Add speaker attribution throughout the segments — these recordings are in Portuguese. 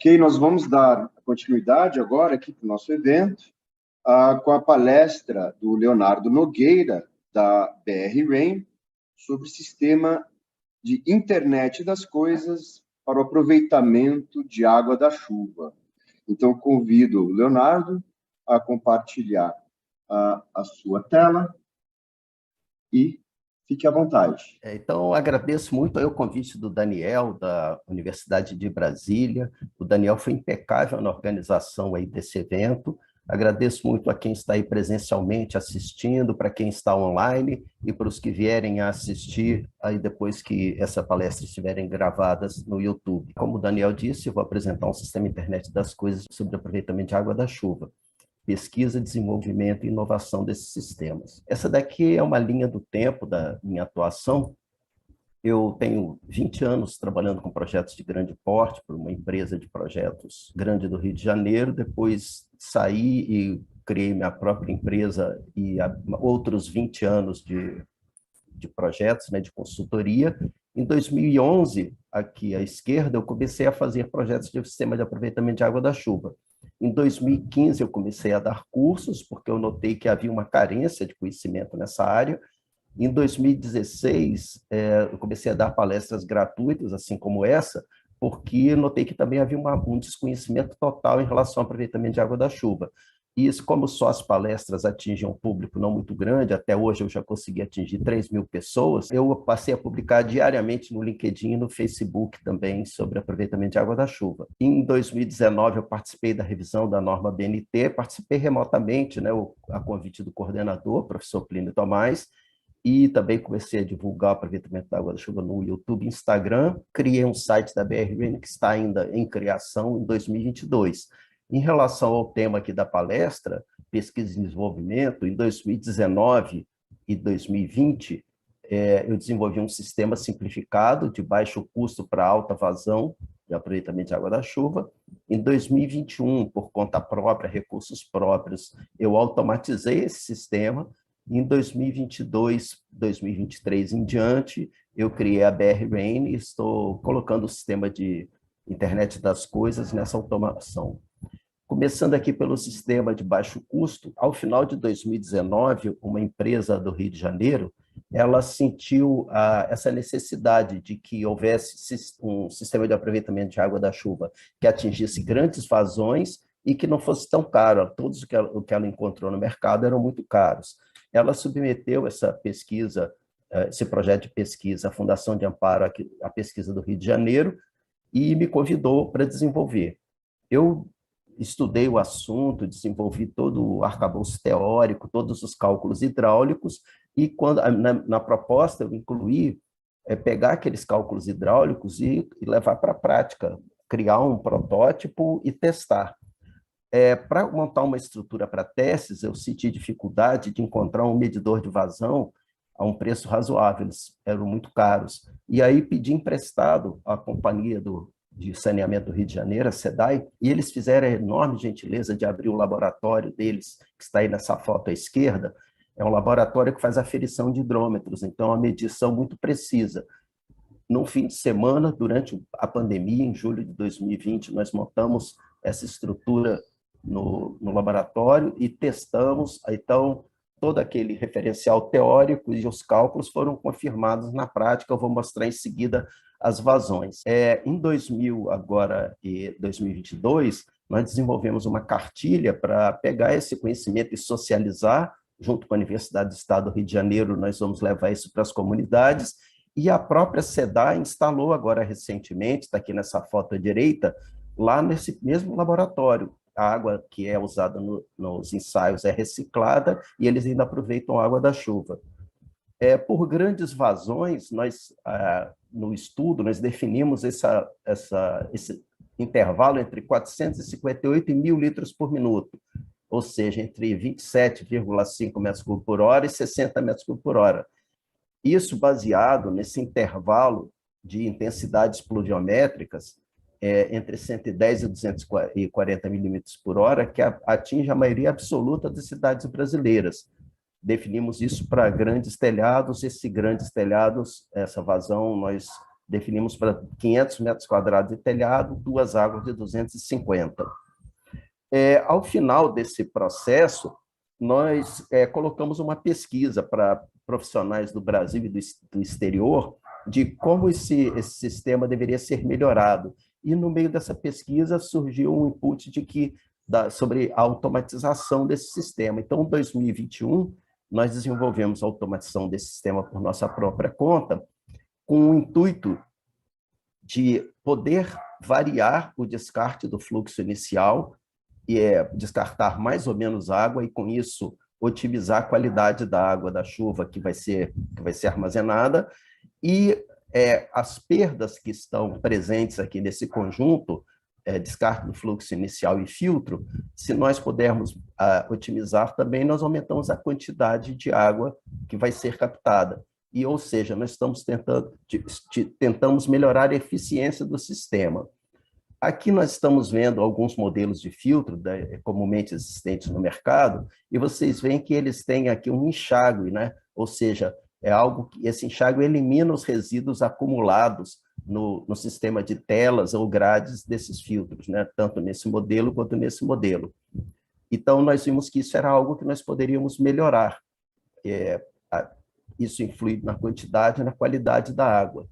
Speaker 1: Ok, nós vamos dar continuidade agora aqui para o nosso evento, com a palestra do Leonardo Nogueira, da BR Rain, sobre sistema de internet das coisas para o aproveitamento de água da chuva. Então, convido o Leonardo a compartilhar a sua tela e fique à vontade.
Speaker 2: Então, agradeço muito aí o convite do Daniel, da Universidade de Brasília. O Daniel foi impecável na organização aí desse evento. Agradeço muito a quem está aí presencialmente assistindo, para quem está online e para os que vierem a assistir aí depois que essa palestra estiverem gravadas no YouTube. Como o Daniel disse, eu vou apresentar um sistema internet das coisas sobre aproveitamento de água da chuva. Pesquisa, desenvolvimento e inovação desses sistemas. Essa daqui é uma linha do tempo da minha atuação. Eu tenho 20 anos trabalhando com projetos de grande porte para uma empresa de projetos grande do Rio de Janeiro, depois saí e criei minha própria empresa e outros 20 anos de projetos, né, de consultoria. Em 2011, aqui à esquerda, eu comecei a fazer projetos de sistema de aproveitamento de água da chuva. Em 2015, eu comecei a dar cursos, porque eu notei que havia uma carência de conhecimento nessa área. Em 2016, eu comecei a dar palestras gratuitas, assim como essa, porque notei que também havia um desconhecimento total em relação ao aproveitamento de água da chuva. E isso, como só as palestras atingem um público não muito grande, até hoje eu já consegui atingir 3.000 pessoas, eu passei a publicar diariamente no LinkedIn e no Facebook também sobre aproveitamento de água da chuva. Em 2019, eu participei da revisão da norma BNT, participei remotamente, né, a convite do coordenador, professor Plínio Tomás, e também comecei a divulgar o aproveitamento da água da chuva no YouTube e Instagram. Criei um site da BR que está ainda em criação em 2022. Em relação ao tema aqui da palestra, pesquisa e desenvolvimento, em 2019 e 2020, eu desenvolvi um sistema simplificado de baixo custo para alta vazão de aproveitamento de água da chuva. Em 2021, por conta própria, recursos próprios, eu automatizei esse sistema. Em 2022, 2023 em diante, eu criei a BR Rain e estou colocando o sistema de internet das coisas nessa automação. Começando aqui pelo sistema de baixo custo, ao final de 2019, uma empresa do Rio de Janeiro, ela sentiu essa necessidade de que houvesse um sistema de aproveitamento de água da chuva que atingisse grandes vazões e que não fosse tão caro. Todos o que ela encontrou no mercado eram muito caros. Ela submeteu essa pesquisa, esse projeto de pesquisa, à Fundação de Amparo à Pesquisa do Rio de Janeiro, e me convidou para desenvolver. Eu estudei o assunto, desenvolvi todo o arcabouço teórico, todos os cálculos hidráulicos, e quando na proposta eu incluí pegar aqueles cálculos hidráulicos e levar para a prática, criar um protótipo e testar. Para montar uma estrutura para testes, eu senti dificuldade de encontrar um medidor de vazão a um preço razoável, eles eram muito caros. E aí pedi emprestado à companhia de saneamento do Rio de Janeiro, a SEDAI, e eles fizeram a enorme gentileza de abrir o laboratório deles, que está aí nessa foto à esquerda. É um laboratório que faz aferição de hidrômetros, então é uma medição muito precisa. No fim de semana, durante a pandemia, em julho de 2020, nós montamos essa estrutura no laboratório e testamos, então, todo aquele referencial teórico e os cálculos foram confirmados na prática. Eu vou mostrar em seguida as vazões. Em 2022, nós desenvolvemos uma cartilha para pegar esse conhecimento e socializar, junto com a Universidade do Estado do Rio de Janeiro, nós vamos levar isso para as comunidades, e a própria SEDAI instalou agora recentemente, está aqui nessa foto à direita, lá nesse mesmo laboratório. A água que é usada nos ensaios é reciclada e eles ainda aproveitam a água da chuva. Por grandes vazões, nós, no estudo, nós definimos esse intervalo entre 458 e 1.000 litros por minuto, ou seja, entre 27,5 metros cúbicos por hora e 60 metros cúbicos por hora. Isso baseado nesse intervalo de intensidades pluviométricas entre 110 e 240 milímetros por hora, que atinge a maioria absoluta das cidades brasileiras. Definimos isso para grandes telhados. Esses grandes telhados, essa vazão, nós definimos para 500 metros quadrados de telhado, 2 águas de 250. Ao final desse processo, nós colocamos uma pesquisa para profissionais do Brasil e do exterior de como esse sistema deveria ser melhorado. E, no meio dessa pesquisa, surgiu um input sobre a automatização desse sistema. Então, em 2021, nós desenvolvemos a automatização desse sistema por nossa própria conta, com o intuito de poder variar o descarte do fluxo inicial, e descartar mais ou menos água, e com isso otimizar a qualidade da água da chuva que vai ser armazenada, e as perdas que estão presentes aqui nesse conjunto, descarte do fluxo inicial e filtro, se nós pudermos otimizar também, nós aumentamos a quantidade de água que vai ser captada. E, ou seja, nós estamos tentamos melhorar a eficiência do sistema. Aqui nós estamos vendo alguns modelos de filtro comumente existentes no mercado, e vocês veem que eles têm aqui um enxágue, né? Ou seja, algo que esse enxágue elimina os resíduos acumulados no sistema de telas ou grades desses filtros, né? Tanto nesse modelo quanto nesse modelo. Então, nós vimos que isso era algo que nós poderíamos melhorar. Isso influi na quantidade e na qualidade da água.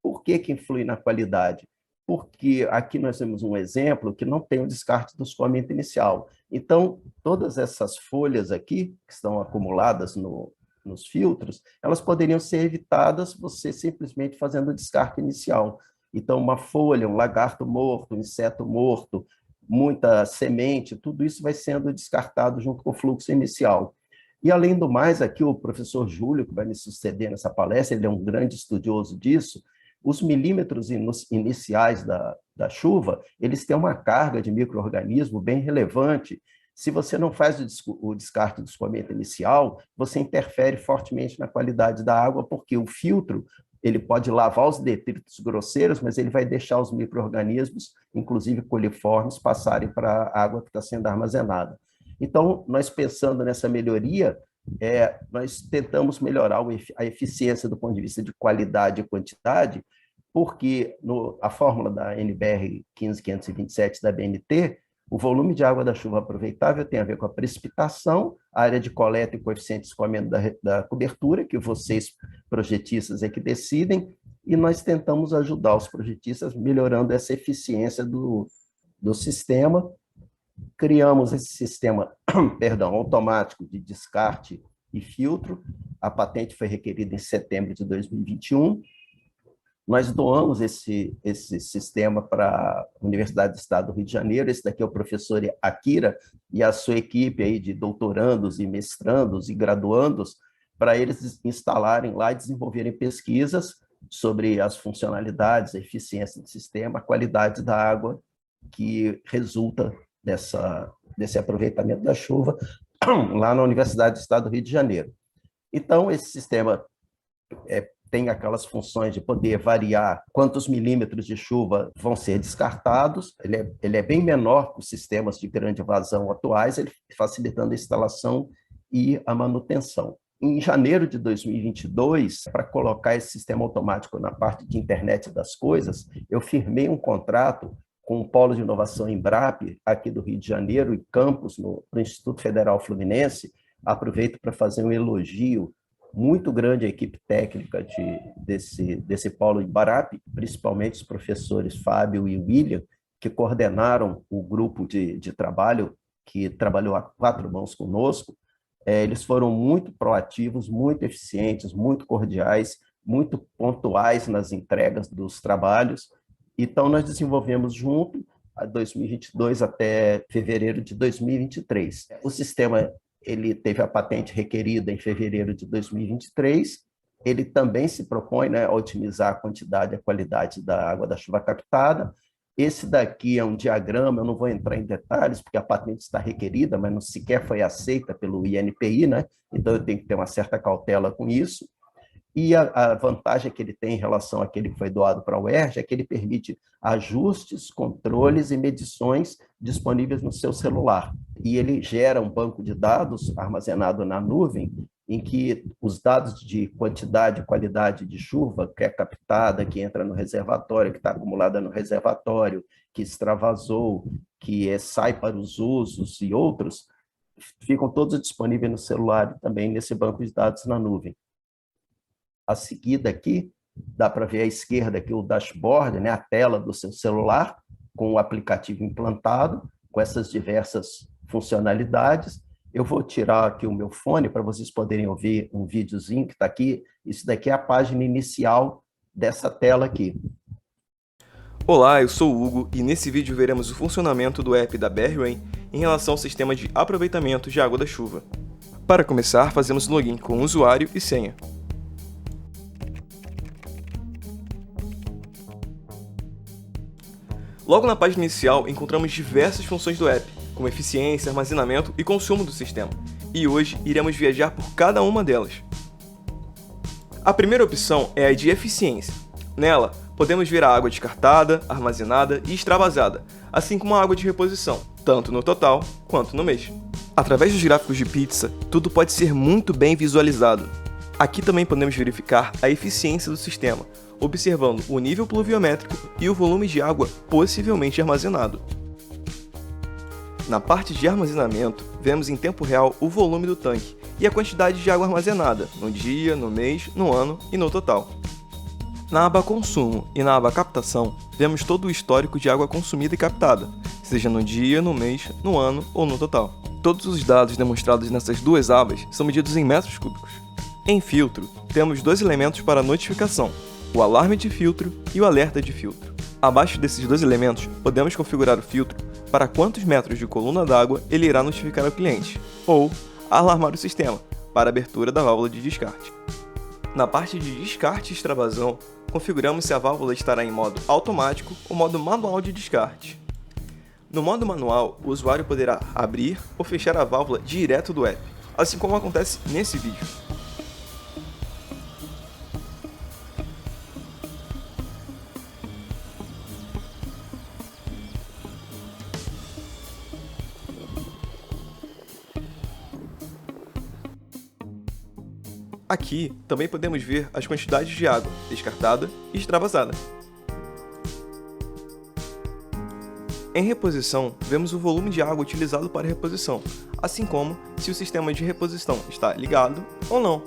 Speaker 2: Por que influi na qualidade? Porque aqui nós temos um exemplo que não tem o descarte do escoamento inicial. Então, todas essas folhas aqui, que estão acumuladas nos filtros, elas poderiam ser evitadas você simplesmente fazendo o descarte inicial. Então, uma folha, um lagarto morto, um inseto morto, muita semente, tudo isso vai sendo descartado junto com o fluxo inicial. E, além do mais, aqui o professor Júlio, que vai me suceder nessa palestra, ele é um grande estudioso disso. Os milímetros iniciais da chuva, eles têm uma carga de micro-organismo bem relevante. Se você não faz o descarte do escoamento inicial, você interfere fortemente na qualidade da água, porque o filtro ele pode lavar os detritos grosseiros, mas ele vai deixar os micro-organismos, inclusive coliformes, passarem para a água que está sendo armazenada. Então, nós pensando nessa melhoria, nós tentamos melhorar a eficiência do ponto de vista de qualidade e quantidade, porque a fórmula da NBR 15527 da BNT, o volume de água da chuva aproveitável tem a ver com a precipitação, a área de coleta e o coeficiente de escoamento da cobertura, que vocês, projetistas, é que decidem, e nós tentamos ajudar os projetistas melhorando essa eficiência do sistema. Criamos esse sistema automático de descarte e filtro. A patente foi requerida em setembro de 2021. Nós doamos esse sistema para a Universidade do Estado do Rio de Janeiro. Esse daqui é o professor Akira e a sua equipe aí de doutorandos e mestrandos e graduandos, para eles instalarem lá e desenvolverem pesquisas sobre as funcionalidades, a eficiência do sistema, a qualidade da água que resulta desse aproveitamento da chuva lá na Universidade do Estado do Rio de Janeiro. Então, esse sistema tem aquelas funções de poder variar quantos milímetros de chuva vão ser descartados. Ele é bem menor que os sistemas de grande vazão atuais, ele facilitando a instalação e a manutenção. Em janeiro de 2022, para colocar esse sistema automático na parte de internet das coisas, eu firmei um contrato com o Polo de Inovação Embrapa, aqui do Rio de Janeiro, e campus no Instituto Federal Fluminense. Aproveito para fazer um elogio muito grande à equipe técnica desse Polo Embrapa, principalmente os professores Fábio e William, que coordenaram o grupo de trabalho, que trabalhou a 4 mãos conosco. Eles foram muito proativos, muito eficientes, muito cordiais, muito pontuais nas entregas dos trabalhos. Então, nós desenvolvemos junto, a 2022 até fevereiro de 2023. O sistema ele teve a patente requerida em fevereiro de 2023. Ele também se propõe, né, a otimizar a quantidade e a qualidade da água da chuva captada. Esse daqui é um diagrama, eu não vou entrar em detalhes, porque a patente está requerida, mas não sequer foi aceita pelo INPI, né? Então, eu tenho que ter uma certa cautela com isso. E a vantagem que ele tem em relação àquele que foi doado para a UERJ é que ele permite ajustes, controles e medições disponíveis no seu celular. E ele gera um banco de dados armazenado na nuvem em que os dados de quantidade e qualidade de chuva que é captada, que entra no reservatório, que está acumulada no reservatório, que extravasou, que sai para os usos e outros, ficam todos disponíveis no celular e também nesse banco de dados na nuvem. A seguida aqui, dá para ver à esquerda aqui o dashboard, né, a tela do seu celular, com o aplicativo implantado, com essas diversas funcionalidades. Eu vou tirar aqui o meu fone para vocês poderem ouvir um videozinho que está aqui. Isso daqui é a página inicial dessa tela aqui.
Speaker 3: Olá, eu sou o Hugo e nesse vídeo veremos o funcionamento do app da BR Rain em relação ao sistema de aproveitamento de água da chuva. Para começar, fazemos login com usuário e senha. Logo na página inicial, encontramos diversas funções do app, como eficiência, armazenamento e consumo do sistema, e hoje iremos viajar por cada uma delas. A primeira opção é a de eficiência. Nela, podemos ver a água descartada, armazenada e extravasada, assim como a água de reposição, tanto no total quanto no mês. Através dos gráficos de pizza, tudo pode ser muito bem visualizado. Aqui também podemos verificar a eficiência do sistema, observando o nível pluviométrico e o volume de água possivelmente armazenado. Na parte de armazenamento, vemos em tempo real o volume do tanque e a quantidade de água armazenada, no dia, no mês, no ano e no total. Na aba Consumo e na aba Captação, vemos todo o histórico de água consumida e captada, seja no dia, no mês, no ano ou no total. Todos os dados demonstrados nessas duas abas são medidos em metros cúbicos. Em filtro, temos dois elementos para notificação, o alarme de filtro e o alerta de filtro. Abaixo desses dois elementos, podemos configurar o filtro para quantos metros de coluna d'água ele irá notificar ao cliente, ou alarmar o sistema para a abertura da válvula de descarte. Na parte de descarte e extravasão, configuramos se a válvula estará em modo automático ou modo manual de descarte. No modo manual, o usuário poderá abrir ou fechar a válvula direto do app, assim como acontece nesse vídeo. Aqui também podemos ver as quantidades de água descartada e extravasada. Em reposição, vemos o volume de água utilizado para reposição, assim como se o sistema de reposição está ligado ou não.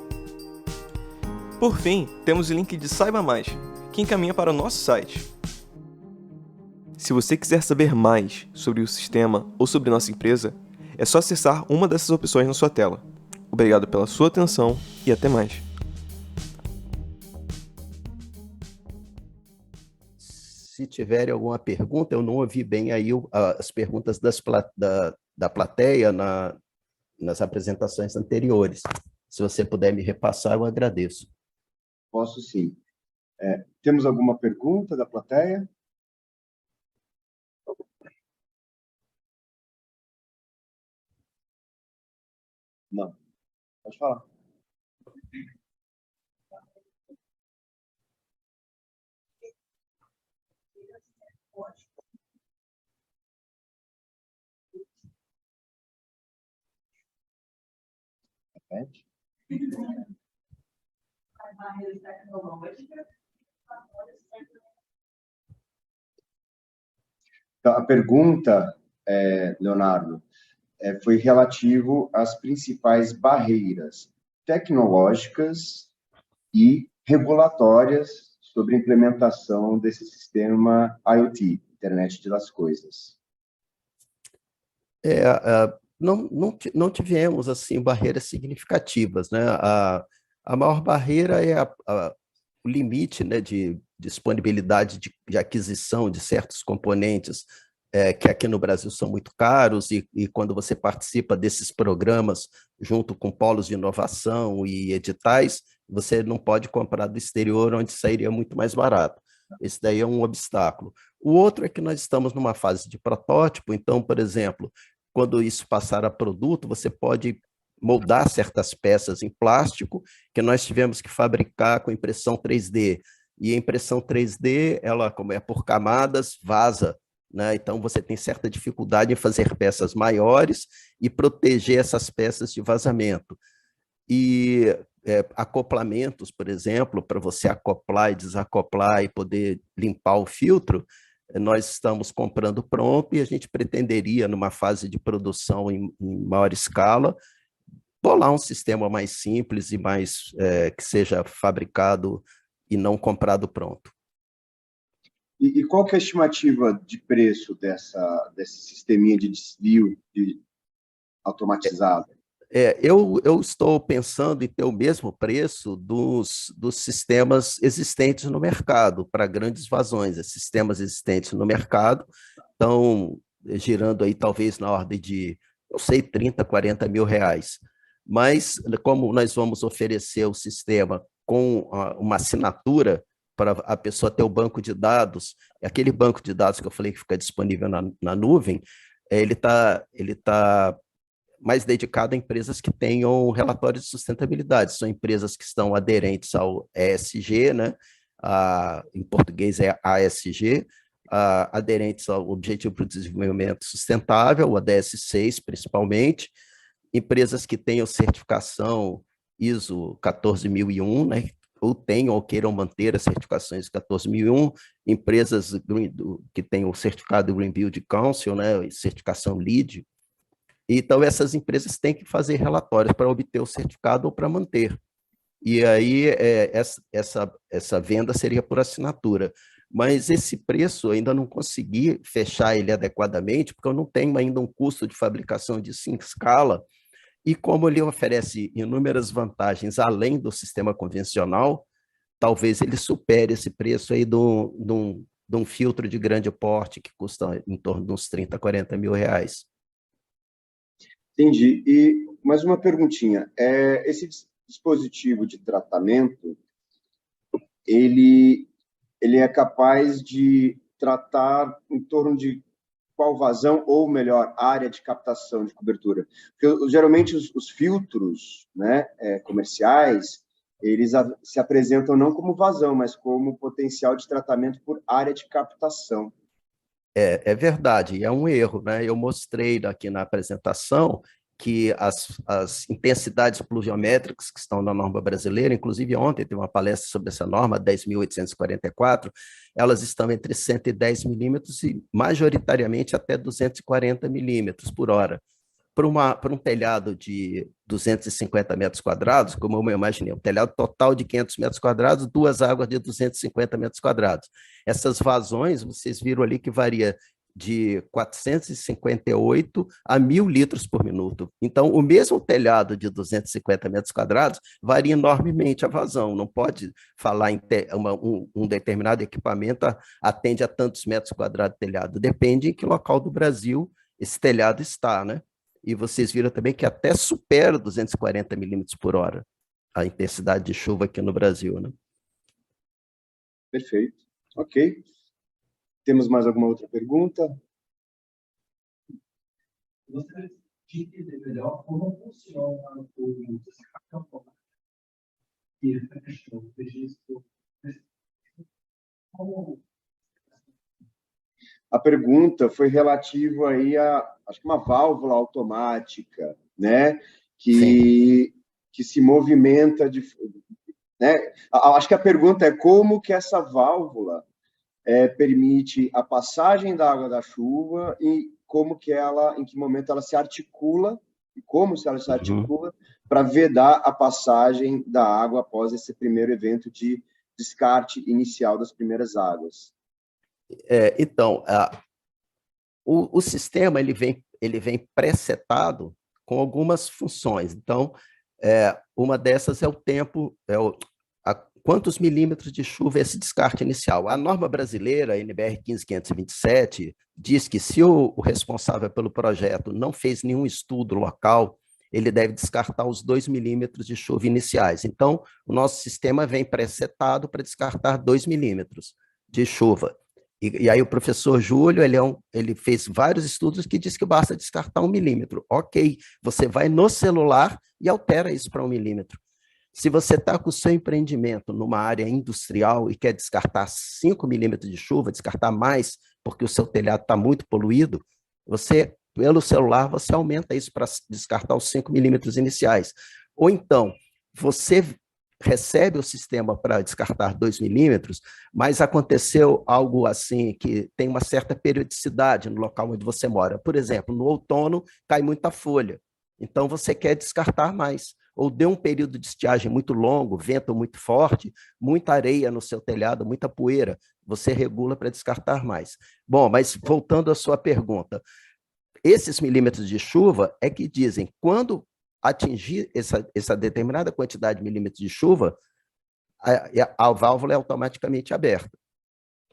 Speaker 3: Por fim, temos o link de Saiba Mais, que encaminha para o nosso site. Se você quiser saber mais sobre o sistema ou sobre nossa empresa, é só acessar uma dessas opções na sua tela. Obrigado pela sua atenção e até mais.
Speaker 2: Se tiverem alguma pergunta, eu não ouvi bem aí as perguntas da plateia nas apresentações anteriores. Se você puder me repassar, eu agradeço.
Speaker 1: Posso sim. Temos alguma pergunta da plateia? Não. Pode falar. Repete. Então, a pergunta, Leonardo, foi relativo às principais barreiras tecnológicas e regulatórias sobre a implementação desse sistema IoT, Internet das Coisas.
Speaker 2: Não tivemos assim barreiras significativas, né? A maior barreira é o limite, né, de disponibilidade de aquisição de certos componentes que aqui no Brasil são muito caros e quando você participa desses programas junto com polos de inovação e editais, você não pode comprar do exterior, onde sairia muito mais barato. Esse daí é um obstáculo. O outro é que nós estamos numa fase de protótipo, então, por exemplo, quando isso passar a produto, você pode moldar certas peças em plástico que nós tivemos que fabricar com impressão 3D. E a impressão 3D, ela, como é por camadas, vaza, né? Então, você tem certa dificuldade em fazer peças maiores e proteger essas peças de vazamento. e acoplamentos, por exemplo, para você acoplar e desacoplar e poder limpar o filtro, nós estamos comprando pronto e a gente pretenderia, numa fase de produção em maior escala, bolar um sistema mais simples e mais que seja fabricado e não comprado pronto.
Speaker 1: E qual que é a estimativa de preço desse sisteminha de desvio automatizado?
Speaker 2: Eu estou pensando em ter o mesmo preço dos sistemas existentes no mercado para grandes vazões. Os sistemas existentes no mercado estão girando aí talvez na ordem de, não sei, 30, 40 mil reais. Mas como nós vamos oferecer o sistema com uma assinatura para a pessoa ter o banco de dados, aquele banco de dados que eu falei que fica disponível na nuvem, ele tá mais dedicado a empresas que tenham relatórios de sustentabilidade. São empresas que estão aderentes ao ESG, né? Em português é ASG, aderentes ao Objetivo para o Desenvolvimento Sustentável, o ODS 6, principalmente, empresas que tenham certificação ISO 14001, né? Ou tenham ou queiram manter as certificações 14001, empresas que tenham o certificado Green Building Council, né? Certificação LEED. Então, essas empresas têm que fazer relatórios para obter o certificado ou para manter. E aí, essa venda seria por assinatura. Mas esse preço, eu ainda não consegui fechar ele adequadamente, porque eu não tenho ainda um custo de fabricação de 5 escala, e como ele oferece inúmeras vantagens além do sistema convencional, talvez ele supere esse preço aí de um filtro de grande porte, que custa em torno de uns 30, 40 mil reais.
Speaker 1: Entendi. E mais uma perguntinha. Esse dispositivo de tratamento, ele é capaz de tratar em torno de qual vazão, ou melhor, área de captação de cobertura? Porque geralmente os filtros, né, comerciais, eles se apresentam não como vazão, mas como potencial de tratamento por área de captação.
Speaker 2: É verdade, é um erro, né? Eu mostrei aqui na apresentação que as intensidades pluviométricas que estão na norma brasileira, inclusive ontem teve uma palestra sobre essa norma, 10.844, elas estão entre 110 milímetros e majoritariamente até 240 milímetros por hora. Para um telhado de 250 metros quadrados, como eu imaginei, um telhado total de 500 metros quadrados, 2 águas de 250 metros quadrados. Essas vazões, vocês viram ali que varia de 458 a 1.000 litros por minuto. Então, o mesmo telhado de 250 metros quadrados varia enormemente a vazão. Não pode falar em um determinado equipamento atende a tantos metros quadrados de telhado. Depende em que local do Brasil esse telhado está, né? E vocês viram também que até supera 240 milímetros por hora a intensidade de chuva aqui no Brasil, né?
Speaker 1: Perfeito. Ok. Temos mais alguma outra pergunta?
Speaker 4: Gostaria de entender melhor como funciona o descartão e a questão do registro.
Speaker 1: A pergunta foi relativa aí acho que uma válvula automática, né? Que se movimenta né? Acho que a pergunta é como que essa válvula permite a passagem da água da chuva e em que momento ela se articula e como se ela se articula para vedar a passagem da água após esse primeiro evento de descarte inicial das primeiras águas.
Speaker 2: Então, o sistema ele vem pré-setado com algumas funções. Então, uma dessas é o tempo, quantos milímetros de chuva é esse descarte inicial. A norma brasileira, a NBR 15527, diz que se o responsável pelo projeto não fez nenhum estudo local, ele deve descartar os 2 milímetros de chuva iniciais. Então, o nosso sistema vem pré-setado para descartar 2 milímetros de chuva. E aí o professor Júlio, ele fez vários estudos que diz que basta descartar 1 milímetro. Ok, você vai no celular e altera isso para 1 milímetro. Se você está com o seu empreendimento numa área industrial e quer descartar 5 milímetros de chuva, descartar mais, porque o seu telhado está muito poluído, pelo celular, você aumenta isso para descartar os 5 milímetros iniciais. Ou então, você recebe o sistema para descartar 2 milímetros, mas aconteceu algo assim que tem uma certa periodicidade no local onde você mora. Por exemplo, no outono cai muita folha, então você quer descartar mais. Ou deu um período de estiagem muito longo, vento muito forte, muita areia no seu telhado, muita poeira, você regula para descartar mais. Bom, mas voltando à sua pergunta, esses milímetros de chuva é que dizem, quando atingir essa determinada quantidade de milímetros de chuva, a válvula é automaticamente aberta.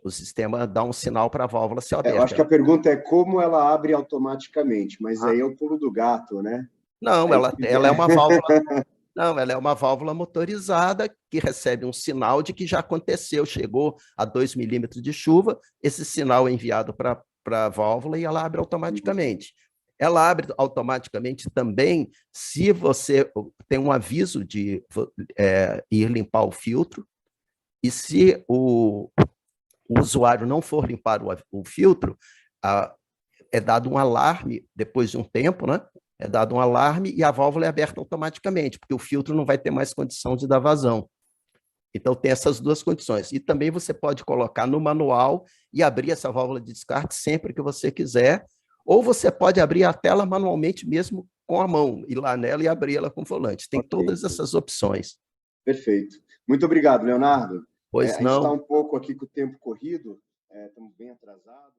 Speaker 2: O sistema dá um sinal para a válvula ser aberta.
Speaker 1: Eu acho que a pergunta é como ela abre automaticamente, mas aí é o pulo do gato, né?
Speaker 2: Não, ela é uma válvula. Não, ela é uma válvula motorizada que recebe um sinal de que já aconteceu, chegou a 2 milímetros de chuva, esse sinal é enviado para a válvula e ela abre automaticamente. Ela abre automaticamente também se você tem um aviso de ir limpar o filtro, e se o usuário não for limpar o filtro, é dado um alarme depois de um tempo, né? É dado um alarme e a válvula é aberta automaticamente, porque o filtro não vai ter mais condição de dar vazão. Então, tem essas duas condições. E também você pode colocar no manual e abrir essa válvula de descarte sempre que você quiser, ou você pode abrir a tela manualmente mesmo com a mão, ir lá nela e abrir ela com o volante. Tem todas essas opções.
Speaker 1: Perfeito. Muito obrigado, Leonardo.
Speaker 2: Pois
Speaker 1: a gente
Speaker 2: não.
Speaker 1: está um pouco aqui com o tempo corrido, estamos bem atrasados.